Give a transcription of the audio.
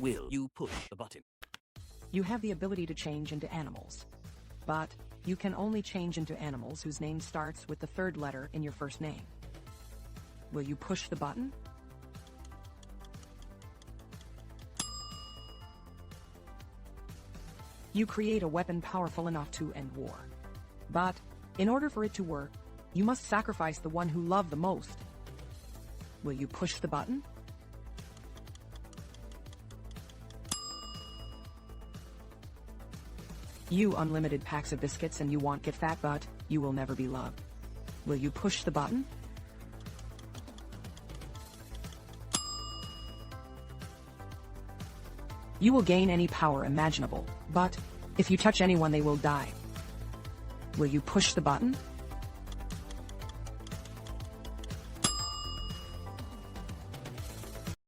Will you push the button? You have the ability to change into animals. But you can only change into animals whose name starts with the third letter in your first name. Will you push the button? You create a weapon powerful enough to end war. But in order for it to work, you must sacrifice the one who love the most. Will you push the button? You unlimited packs of biscuits and you won't get fat, but you will never be loved. Will you push the button? You will gain any power imaginable, but if you touch anyone they will die. Will you push the button?